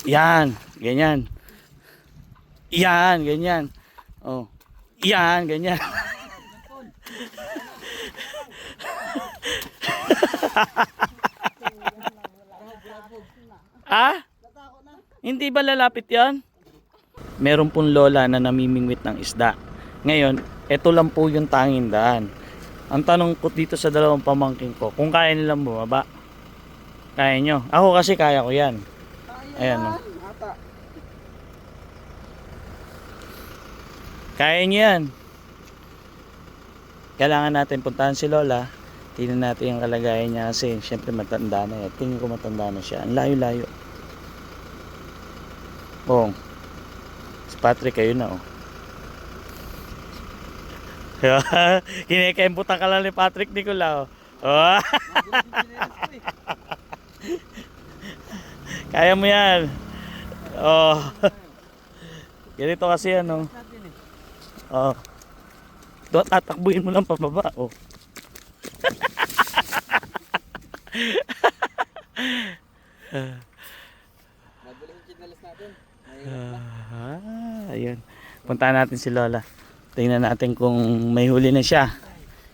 Yan, ganyan. Yan, ganyan. Oh. Yan, ganyan. Ah? Hindi ba lalapit 'yan? Meron pong lola na namimingwit ng isda. Ngayon, ito lang po yung tanging daan. Ang tanong ko dito sa dalawang pamangkin ko, kung kaya nilang bumaba. Kaya nyo? Ako kasi kaya ko yan. Ayan o. Kaya nyo yan. Kailangan natin puntahan si lola. Tingnan natin yung kalagayan niya kasi syempre matanda na yan. Tingin ko matanda na siya. Ang layo-layo. Oh. Si Patrick kayo na oh. Kinikemputan ka lang ni Patrick Nicolau. Oh. Kaya mo yan. Oh. Ganito kasi ano. Oh. Doon tatakbuhin mo lang pababa. Oh. Ayun. Puntahan natin si Lola. Tingnan natin kung may huli na siya.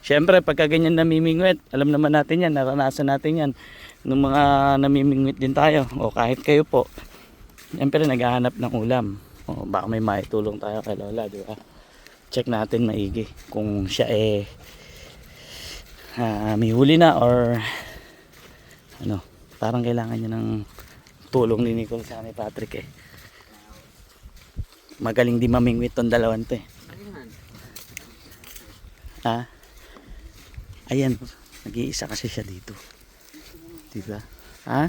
Siyempre, pagka ganyan namimingwit, alam naman natin yan, naranasan natin yan. Nung mga namimingwit din tayo, o kahit kayo po. Siyempre, naghahanap ng ulam. O, baka may maitulong tayo kay Lola, di ba? Check natin maigi kung siya may huli na or ano, parang kailangan niya ng tulong ni Nicole sa ni Patrick eh. Magaling di mamingwit tong dalawan to eh. Ha? Ayan, nag-iisa kasi siya dito. Diba? Ha?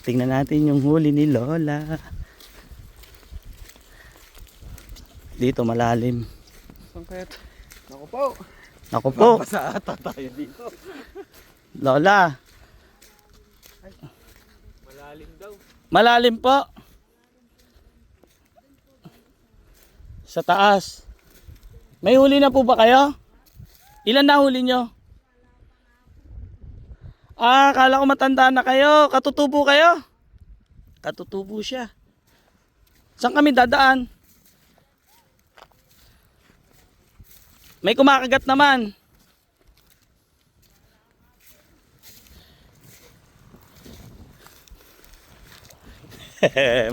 Tingnan natin yung huli ni Lola. Dito malalim. Sangkayat. Naku po. Naku po. Mapasa ata tayo dito. Lola. Ay, malalim daw. Malalim po. Sa taas. May huli na po ba kayo? Ilan na huli nyo? Ah, kala ko matanda na kayo. Katutubo kayo? Katutubo siya. Saan kami dadaan? May kumakagat naman.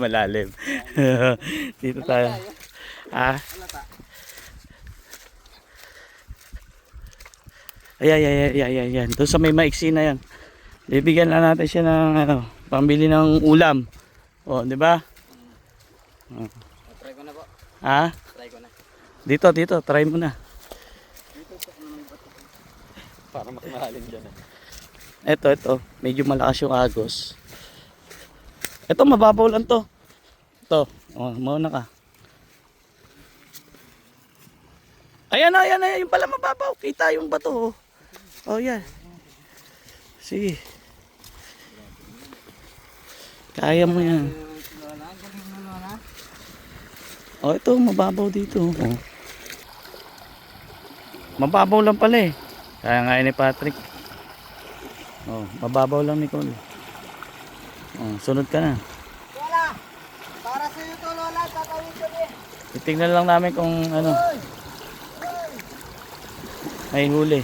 Malalim. Dito tayo. Ah. Ayan. Doon sa may maiksi na yan. Bibigyan na natin siya ng ano, pambili ng ulam. O, di ba? Try ko na po. Ha? Try ko na. Dito, try mo na. Para mas malalim dyan. Ito. Medyo malakas yung agos. Ito, mababaw lang to. Ito. O, mauna ka. Ayan na. Yung pala mababaw. Kita yung bato. Oh, yan. Sige. Kaya mo yan. Oh, ito. Mababaw dito. Oh. Mababaw lang pala eh. Kaya nga ni Patrick. Oh, mababaw lang Nicole. Oh, sunod ka na. Lola! Para sa iyo to, Lola. Tatawid ko din. Titignan lang namin kung ano. May huli.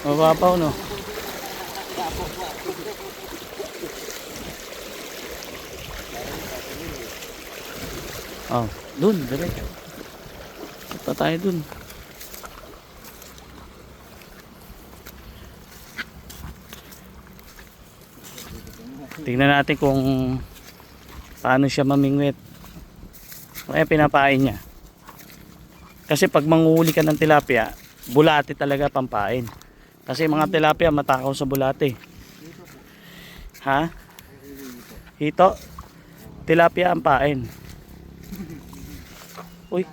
Mababaw no. Oh, dun, direct. Punta tayo dun. Tingnan natin kung paano siya mamingwit. Kaya pinapain niya. Kasi pag manguhuli ka ng tilapia, bulate talaga pampain. Kasi mga tilapia matakaw sa bulate. Ha? Hito? Tilapia ang pain. Uy.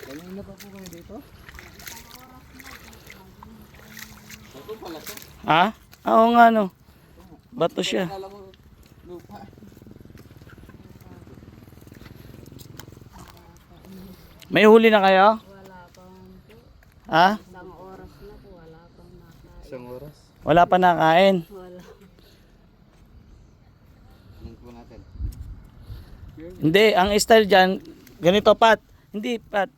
Kanina pa po kayo dito? Ito pala to. Ha? Oo nga no. Bato siya. Akala mo lupa. May huli na kayo? Wala pang po. Ha? Isang oras na po. Wala pang nakain. Isang oras. Wala pa nakain. Wala. Anong po natin? Hindi, ang style dyan, ganito Pat. Hindi Pat,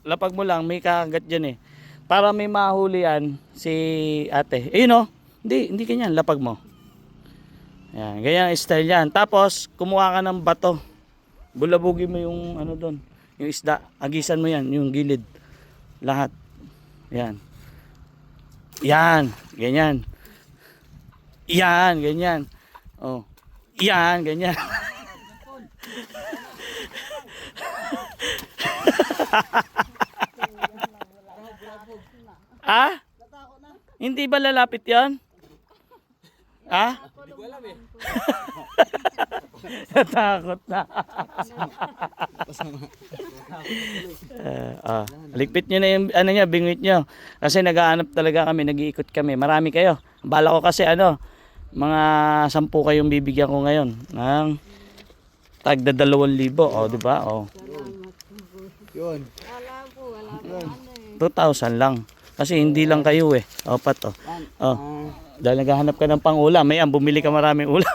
lapag mo lang, may kakagat dyan eh. Para may mahuli yan si ate. Ayun o, hindi ganyan, lapag mo. Yan, ganyan ang style yan. Tapos, kumuha ka ng bato. Bulabugin mo yung ano doon, yung isda. Agisan mo yan, yung gilid. Lahat. Yan. Yan, ganyan. Yan, ganyan. Oh. Yan, ganyan. Ah? Hindi ba lalapit 'yon? Ah? Hindi ko alam eh. Natakot na. Ligpit nyo na yung ano niya, bingwit nyo. Kasi naghahanap talaga kami, nag-iikot kami. Marami kayo. Bala ko kasi mga 10 kayong bibigyan ko ngayon ng tagda 2,000. O, di ba? O. Salamat po. Yun. Wala po. Wala pang ano eh. 2,000 lang. Kasi hindi lang kayo eh. O, pato. O. Dahil naghahanap ka ng pang-ulam, mayan, bumili ka maraming ulam.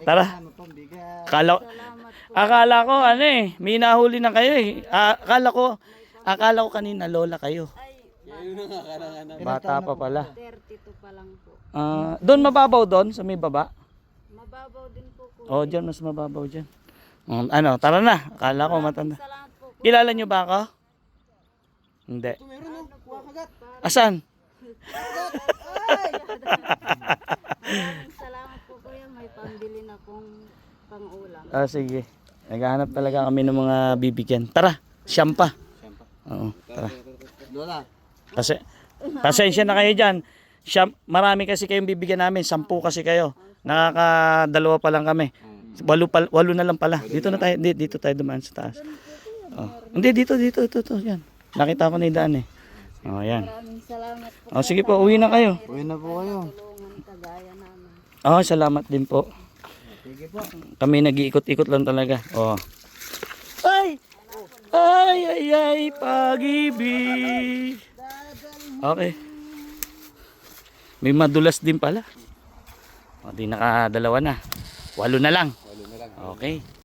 Tara. Ano pang bigat? Akala ko may nahuli na kayo eh. Akala ko kanina lola kayo. Bata pa pala. 32 pa lang po. Doon mababaw doon sa may baba. Mababaw din po po. Oh, diyan mas mababaw diyan. Tara na. Akala ko matanda. Salamat po. Kilala niyo ba ako? Hindi. Meron no? Kuha kagat. Asan? Maraming salamat po kuya. May pambili na pong pang-ulam. Sige. Naghahanap talaga kami ng mga bibigyan. Tara, siyam pa. Oo, tara. Lola. Pasensya na kayo dyan. Marami kasi kayong bibigyan namin. 10 kasi kayo. Nakakadalawa pa lang kami. 8 na lang pala. Dito na tayo. Dito tayo dumaan sa taas. Hindi, dito. Yan. Nakita ko na yung daan eh. Yan. Maraming salamat po. Sige po, uwi na kayo. Uwi na po kayo. Tulungan kagaya namin. Salamat din po. Sige po. Kami nag-iikot-ikot lang talaga. Ay, pag-ibig. Okay. May madulas din pala. Di nakadalawa na. 8 na lang. Okay.